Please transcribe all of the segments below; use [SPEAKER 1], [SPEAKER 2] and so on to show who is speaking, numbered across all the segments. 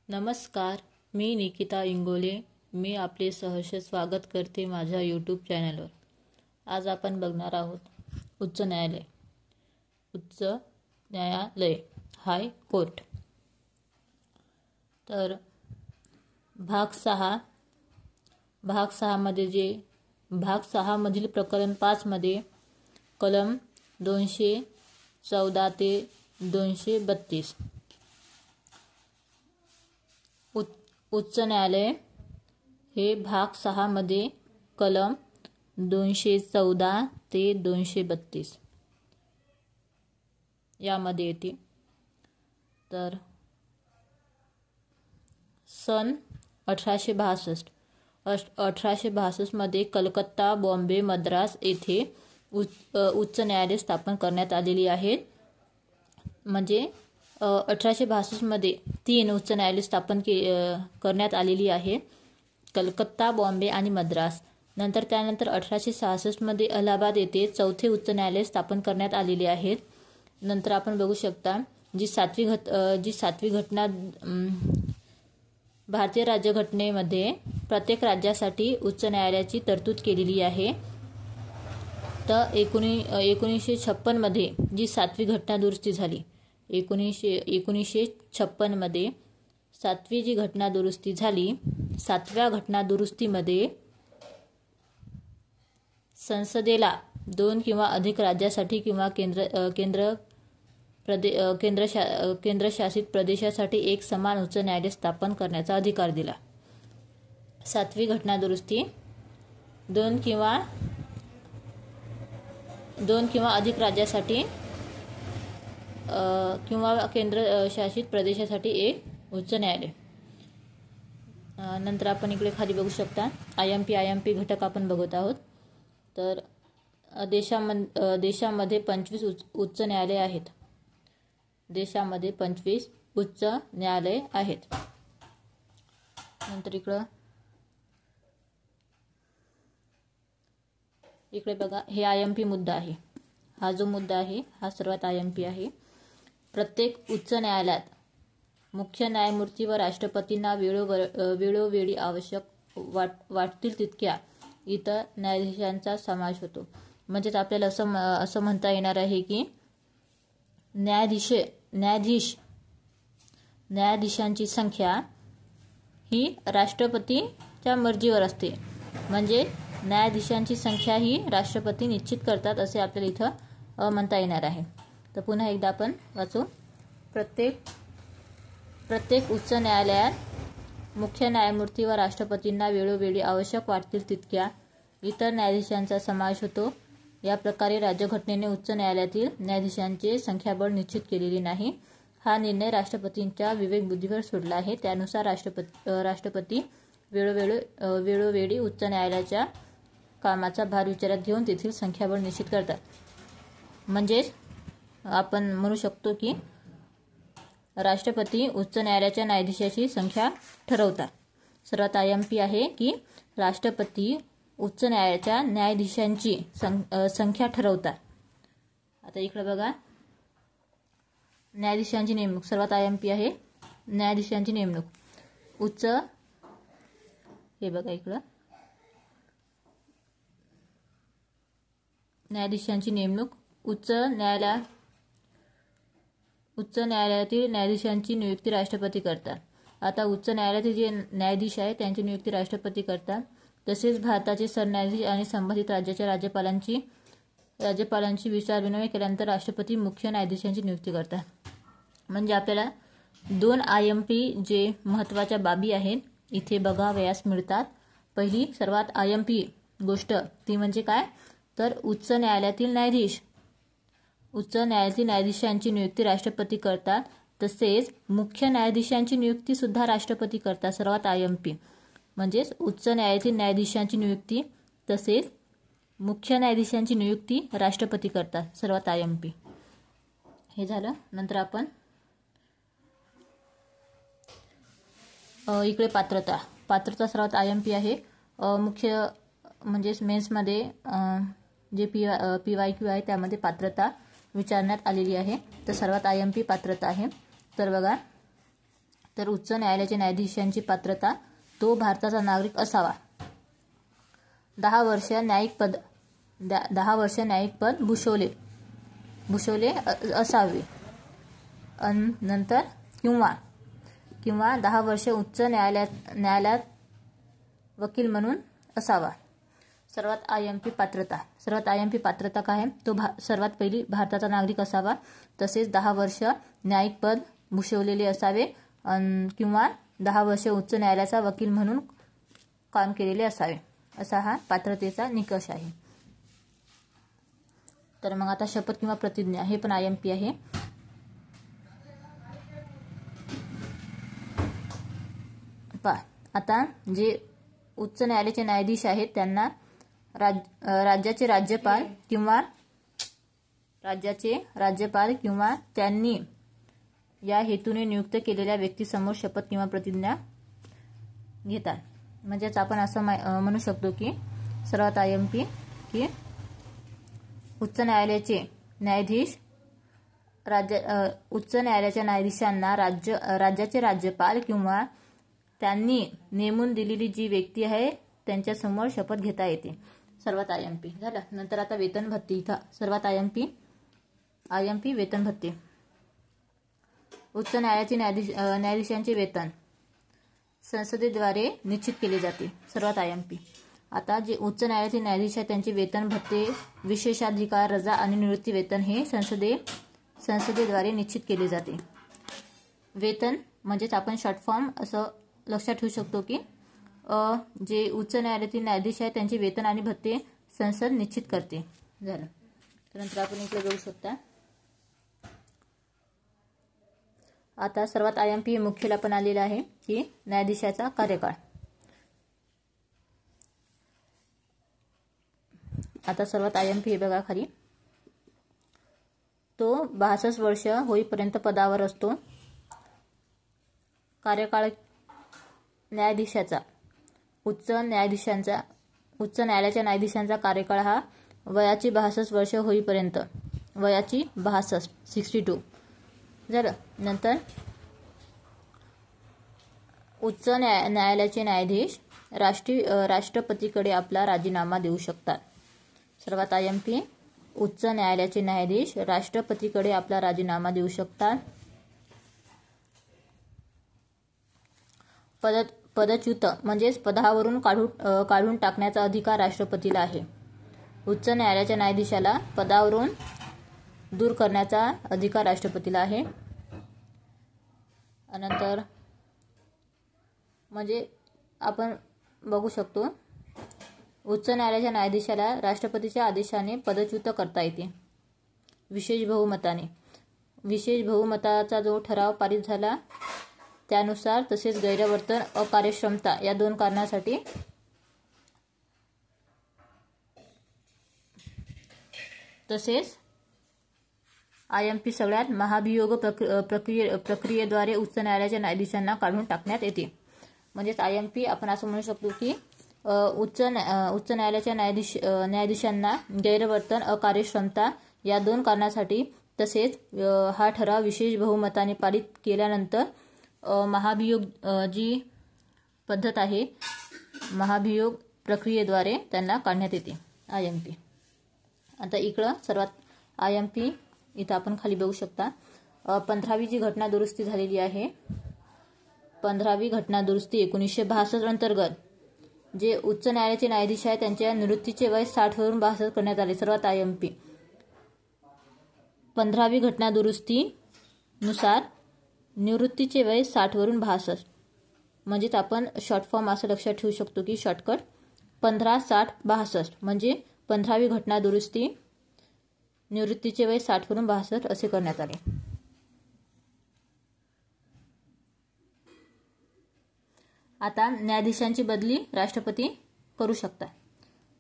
[SPEAKER 1] नमस्कार, मी निकिता इंगोले. मी आपले सहर्ष स्वागत करते माझ्या यूट्यूब चॅनलवर. आज आपण बघणार आहोत उच्च न्यायालय. उच्च न्यायालय, हाय कोर्ट. तर भाग 6 मधील प्रकरण 5 मध्ये कलम 214 ते 232 उच्च न्यायालय हे भाग 6 मध्ये कलम 214 ते 232 यामध्ये येते. तर सन 1862 मध्ये कलकत्ता, बॉम्बे, मद्रास येथे उच्च न्यायालय स्थापन करण्यात आलेली आहेत. म्हणजे 1862 मध्ये 3 उच्च न्यायालय स्थापन करण्यात आलेली आहे, कलकत्ता, बॉम्बे आणि मद्रास. त्यानंतर 1866 मध्ये अलाहाबाद येथे 4थे उच्च न्यायालय स्थापन करण्यात आलेले आहेत. नंतर आपण बघू शकता जी सातवी घटना भारतीय राज्यघटनेमध्ये प्रत्येक राज्यासाठी उच्च न्यायालयाची तरतूद केलेली आहे. तर 1956 मध्ये जी 7वी घटना दुरुस्ती झाली, 1956 मध्ये 7वी जी घटना दुरुस्ती झाली, 7व्या घटना दुरुस्तीमध्ये संसदेला 2 किंवा अधिक राज्यासाठी किंवा केंद्रशासित प्रदेशासाठी एक समान उच्च न्यायालय स्थापन करण्याचा अधिकार दिला. 7वी घटना दुरुस्ती 2 किंवा अधिक राज्यासाठी किंवा केंद्रशासित प्रदेशासाठी एक उच्च न्यायालय. नंतर आपण इकडे खाली बघू शकता आय.एम.पी. घटक आपण बघत आहोत. तर देशामध्ये 25 उच्च न्यायालय आहेत. देशामध्ये 25 उच्च न्यायालय आहेत. नंतर इकडे बघा, हे आय.एम.पी. मुद्दा आहे. हा जो मुद्दा आहे हा सर्वात आय.एम.पी. आहे. प्रत्येक उच्च न्यायालयात मुख्य न्यायमूर्ती व राष्ट्रपतींना वेळोवेळी आवश्यक वाटतील तितक्या इतर न्यायाधीशांचा समावेश होतो. म्हणजेच आपल्याला असं म्हणता येणार आहे की न्यायाधीशांची संख्या ही राष्ट्रपतीच्या मर्जीवर असते. म्हणजे न्यायाधीशांची संख्या ही राष्ट्रपती निश्चित करतात असे आपल्याला इथं म्हणता येणार आहे. तर पुन्हा एकदा आपण वाचू. प्रत्येक उच्च न्यायालयात मुख्य न्यायमूर्ती व राष्ट्रपतींना वेळोवेळी आवश्यक वाटतील तितक्या इतर न्यायाधीशांचा समावेश होतो. या प्रकारे राज्यघटनेने उच्च न्यायालयातील न्यायाधीशांचे संख्याबळ निश्चित केलेले नाही. हा निर्णय राष्ट्रपतींच्या विवेकबुद्धीवर सोडला आहे. त्यानुसार राष्ट्रपती वेळोवेळी उच्च न्यायालयाच्या कामाचा भार विचारात घेऊन तेथील संख्याबळ निश्चित करतात. म्हणजेच आपण म्हणू शकतो की राष्ट्रपती उच्च न्यायालयाच्या न्यायाधीशाची संख्या ठरवतात. सर्वात आय.एम.पी. आहे की राष्ट्रपती उच्च न्यायालयाच्या न्यायाधीशांची संख्या ठरवतात. आता इकडे बघा, न्यायाधीशांची नेमणूक सर्वात आय.एम.पी. आहे. न्यायाधीशांची नेमणूक हे बघा इकडं, न्यायाधीशांची नेमणूक उच्च न्यायालयातील न्यायाधीशांची नियुक्ती राष्ट्रपती करतात. आता उच्च न्यायालयातील जे न्यायाधीश आहेत त्यांची नियुक्ती राष्ट्रपती करतात. तसेच भारताचे सरन्यायाधीश आणि संबंधित राज्याच्या राज्यपालांची विचारविनिमय केल्यानंतर राष्ट्रपती मुख्य न्यायाधीशांची नियुक्ती करतात. म्हणजे आपल्याला 2 आय.एम.पी. जे महत्त्वाच्या बाबी आहेत इथे बघावयास मिळतात. पहिली सर्वात आय.एम.पी. गोष्ट ती म्हणजे काय, तर उच्च न्यायालयातील न्यायाधीशांची नियुक्ती राष्ट्रपती करतात. तसेच मुख्य न्यायाधीशांची नियुक्ती सुद्धा राष्ट्रपती करतात. सर्वात आय.एम.पी. म्हणजेच उच्च न्यायालयातील न्यायाधीशांची नियुक्ती तसेच मुख्य न्यायाधीशांची नियुक्ती राष्ट्रपती करतात. सर्वात आय.एम.पी. हे झालं. नंतर आपण इकडे पात्रता सर्वात आय.एम.पी. आहे. मुख्य म्हणजेच मेन्समध्ये जे PYQ आहे त्यामध्ये पात्रता विचारण्यात आलेली आहे. तर सर्वात आय.एम.पी. पात्रता आहे. तर बघा, तर उच्च न्यायालयाच्या न्यायाधीशांची पात्रता, तो भारताचा नागरिक असावा. 10 वर्ष न्यायिक पद भूषवले असावे. नंतर किंवा 10 वर्ष उच्च न्यायालयात वकील म्हणून असावा. सर्वात आयएमपी पात्रता काय आहे? तो सर्वात पहिली भारताचा नागरिक असावा. तसेच 10 वर्ष न्यायिक पद भूषवलेले असावे किंवा 10 वर्ष उच्च न्यायालयाचा वकील म्हणून काम केलेले असावे. असा हा पात्रतेचा निकष आहे. तर मग आता शपथ किंवा प्रतिज्ञा, हे पण आयएमपी आहे. आता जे उच्च न्यायालयाचे न्यायाधीश आहेत त्यांना राज्याचे राज्यपाल किंवा त्यांनी या हेतूने नियुक्त केलेल्या व्यक्तीसमोर शपथ किंवा प्रतिज्ञा घेतात. म्हणजेच आपण असं म्हणू शकतो की सर्वात आयएमपी की उच्च न्यायालयाचे न्यायाधीश उच्च न्यायालयाच्या न्यायाधीशांना राज्याचे राज्यपाल किंवा त्यांनी नेमून दिलेली जी व्यक्ती आहे त्यांच्यासमोर शपथ घेता येते. सर्वात आयएमपी झालं. नंतर आता वेतन भत्ते. इथं सर्वात आयएमपी वेतन भत्ते. उच्च न्यायालयाचे न्यायाधीशांचे वेतन संसदेद्वारे निश्चित केले जाते. सर्वात आयएमपी. आता जे उच्च न्यायालयाचे न्यायाधीश आहेत त्यांचे वेतन भत्ते, विशेषाधिकार, रजा आणि निवृत्ती वेतन हे संसदेद्वारे निश्चित केले जाते. वेतन म्हणजेच आपण शॉर्ट फॉर्म असं लक्षात ठेवू शकतो की जे उच्च न्यायालयातील न्यायाधीश आहेत त्यांचे वेतन आणि भत्ते संसद निश्चित करते. झालं. त्यानंतर आपण इकडे बघू शकता. आता सर्वात आयएमपी मुख्यला पण आलेला आहे की न्यायाधीशाचा कार्यकाळ. आता सर्वात आयएमपी हे बघा खाली, तो 62 वर्ष होईपर्यंत पदावर असतो. कार्यकाळ न्यायाधीशाचा उच्च न्यायालयाच्या न्यायाधीशांचा कार्यकाळ हा वयाची 62 वर्ष होईपर्यंत, वयाची 62 झालं. नंतर उच्च न्यायालयाचे न्यायाधीश राष्ट्रपतीकडे आपला राजीनामा देऊ शकतात. सर्वात आयएमपी उच्च न्यायालयाचे न्यायाधीश राष्ट्रपतीकडे आपला राजीनामा देऊ शकतात. पदच्युत म्हणजेच पदावरून काढून टाकण्याचा अधिकार राष्ट्रपतीला आहे. उच्च न्यायालयाच्या न्यायाधीशाला पदावरून दूर करण्याचा अधिकार राष्ट्रपतीला आहे. नंतर म्हणजे आपण बघू शकतो उच्च न्यायालयाच्या न्यायाधीशाला राष्ट्रपतीच्या आदेशाने पदच्युत करता येते विशेष बहुमताचा जो ठराव पारित झाला त्यानुसार. तसेच गैरवर्तन, अकार्यक्षमता या 2 कारणासाठी तसेच आयएमपी सगळ्यात महाभियोग प्रक्रियेद्वारे उच्च न्यायालयाच्या न्यायाधीशांना काढून टाकण्यात येते. म्हणजेच आयएमपी आपण असं म्हणू शकतो की उच्च न्यायालयाच्या न्यायाधीशांना गैरवर्तन, अकार्यक्षमता या 2 कारणासाठी तसेच हा ठराव विशेष बहुमताने पारित केल्यानंतर महाभियोग जी पद्धत आहे महाभियोग प्रक्रियेद्वारे त्यांना काढण्यात येते आयएमपी. आता इकडं सर्वात आयएमपी इथं आपण खाली बघू शकता 15वी जी घटना दुरुस्ती झालेली आहे. 15वी घटना दुरुस्ती 1962 अंतर्गत जे उच्च न्यायालयाचे न्यायाधीश आहेत त्यांच्या निवृत्तीचे वय 60 वरून 62 करण्यात आले. सर्वात आयएमपी 15वी घटना दुरुस्ती नुसार निवृत्तीचे वय 60 वरून 62. म्हणजेच आपण शॉर्ट फॉर्म असं लक्षात ठेवू शकतो की शॉर्टकट 15, 60, 62 म्हणजे 15वी घटना दुरुस्ती निवृत्तीचे वय 60 वरून 62 असे करण्यात आले. आता न्यायाधीशांची बदली राष्ट्रपती करू शकतात.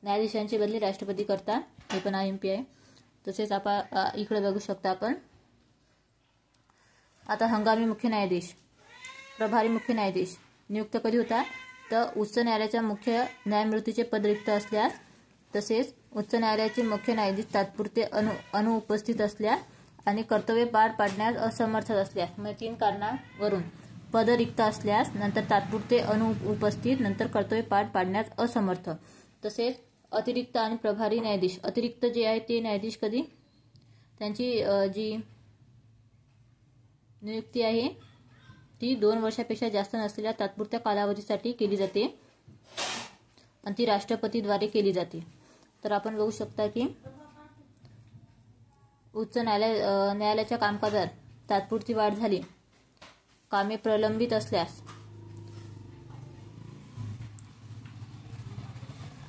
[SPEAKER 1] न्यायाधीशांची बदली राष्ट्रपती करतात, हे पण आयएमपी आहे. तसेच आपण इकडे बघू शकता आपण आता हंगामी मुख्य न्यायाधीश, प्रभारी मुख्य न्यायाधीश नियुक्त कधी होतात तर उच्च न्यायालयाच्या मुख्य न्यायमूर्तीचे पद रिक्त असल्यास तसेच उच्च न्यायालयाचे मुख्य न्यायाधीश तात्पुरते अनुपस्थित असल्यास आणि कर्तव्य पार पाडण्यास असमर्थ असल्यास. म्हणजे 3 कारणावरून पद रिक्त असल्यास, नंतर तात्पुरते अनुपस्थित, नंतर कर्तव्य पार पाडण्यास असमर्थ. तसेच अतिरिक्त आणि प्रभारी न्यायाधीश, अतिरिक्त जे आहे ते न्यायाधीश कधी त्यांची जी नियुक्ती आहे ती 2 वर्षापेक्षा जास्त नसलेल्या तात्पुरत्या कालावधीसाठी केली जाते आणि ती राष्ट्रपतीद्वारे केली जाते. तर आपण बघू शकता की उच्च न्यायालयाच्या कामकाजात तात्पुरती वाढ झाली, कामे प्रलंबित असल्यास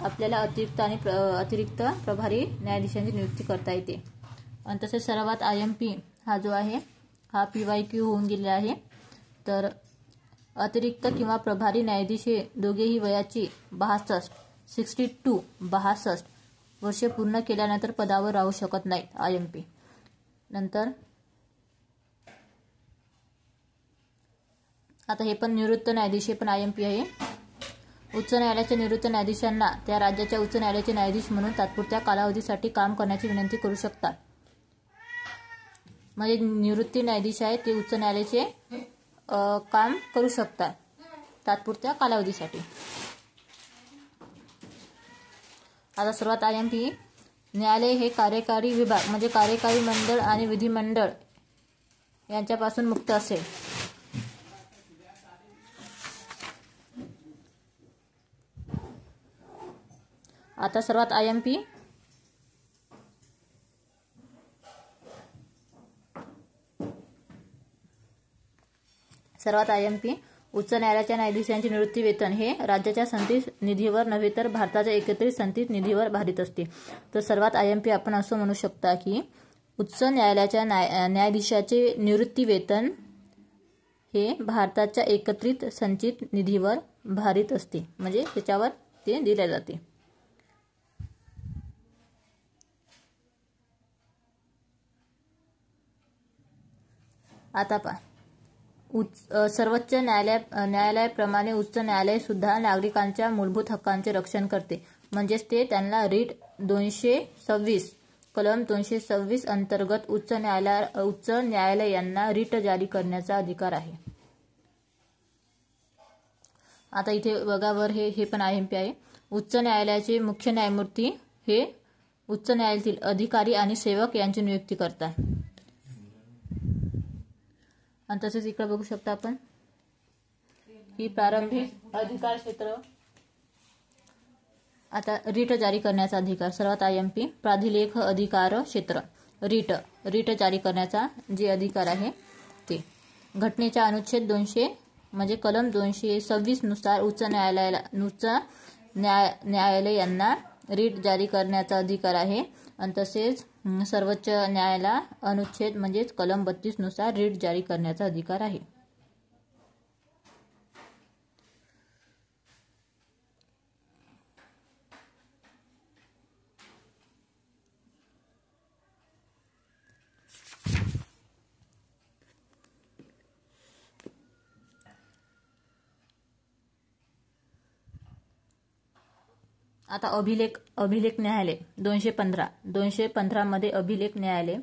[SPEAKER 1] आपल्याला अतिरिक्त प्रभारी न्यायाधीशांची नियुक्ती करता येते. आणि तसेच सर्वात IMP हा जो आहे हा PYQ होऊन गेलेला आहे. तर अतिरिक्त किंवा प्रभारी न्यायाधीश हे दोघेही वयाची 62 वर्षे पूर्ण केल्यानंतर पदावर राहू शकत नाहीत IMP. नंतर आता हे पण निवृत्त न्यायाधीश, हे पण IMP आहे. उच्च न्यायालयाच्या निवृत्त न्यायाधीशांना त्या राज्याच्या उच्च न्यायालयाचे न्यायाधीश म्हणून तात्पुरत्या कालावधीसाठी काम करण्याची विनंती करू शकतात. म्हणजे निवृत्ती न्यायाधीश आहे ते उच्च न्यायालयाचे काम करू शकतात तात्पुरत्या कालावधीसाठी. आता सर्वात IMP, न्यायालय हे कार्यकारी विभाग म्हणजे कार्यकारी मंडळ आणि विधिमंडळ यांच्यापासून मुक्त असेल. आता सर्वात IMP उच्च न्यायालयाच्या न्यायाधीशांचे निवृत्ती वेतन हे राज्याच्या संचित निधीवर नव्हे तर भारताच्या एकत्रित संचित निधीवर भारित असते. तर सर्वात IMP आपण असं म्हणू शकता की उच्च न्यायालयाच्या न्यायाधीशाचे निवृत्ती वेतन हे भारताच्या एकत्रित संचित निधीवर भारित असते, म्हणजे त्याच्यावर ते दिले जाते. आता सर्वोच्च न्यायालयाप्रमाणे उच्च न्यायालय सुद्धा नागरिकांच्या मूलभूत हक्कांचे रक्षण करते. म्हणजेच ते त्यांना रीट 226 कलम 226 अंतर्गत उच्च न्यायालयांना रीट जारी करण्याचा अधिकार आहे. आता इथे बघा वर हे पण IMP आहे. उच्च न्यायालयाचे मुख्य न्यायमूर्ती हे उच्च न्यायालयातील अधिकारी आणि सेवक यांची नियुक्ती करतात. आणि तसेच इकडे बघू शकता आपण ही प्रारंभिक अधिकार क्षेत्र. आता रीट जारी करण्याचा अधिकार सर्वात IMP, प्राधिलेख अधिकार क्षेत्र, रीट जारी करण्याचा जे अधिकार आहे ते घटनेच्या अनुच्छेद 200 म्हणजे कलम 226 नुसार उच्च न्यायालयांना रीट जारी करण्याचा अधिकार आहे. आणि तसेच सर्वोच्च न्यायालयाला अनुच्छेद म्हणजेच कलम 32 नुसार रीट जारी करण्याचा अधिकार आहे. आता अभिलेख न्यायालय 215 मध्ये अभिलेख न्यायालय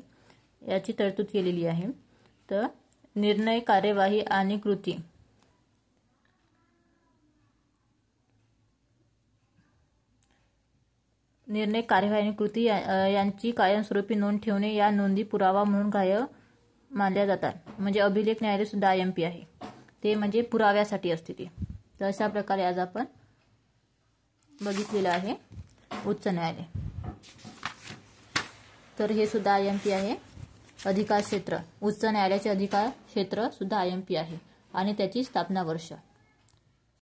[SPEAKER 1] याची तरतूद केलेली आहे. तर निर्णय, कार्यवाही आणि कृती यांची कायमस्वरूपी नोंद ठेवणे या नोंदी पुरावा म्हणून ग्राह्य मानल्या जातात. म्हणजे अभिलेख न्यायालय सुद्धा IMP आहे, ते म्हणजे पुराव्यासाठी असते ते. तर अशा प्रकारे आज आपण बघितलेलं आहे उच्च न्यायालय. तर हे सुद्धा IMP आहे. अधिकार क्षेत्र, उच्च न्यायालयाचे अधिकार क्षेत्र सुद्धा IMP आहे आणि त्याची स्थापना वर्ष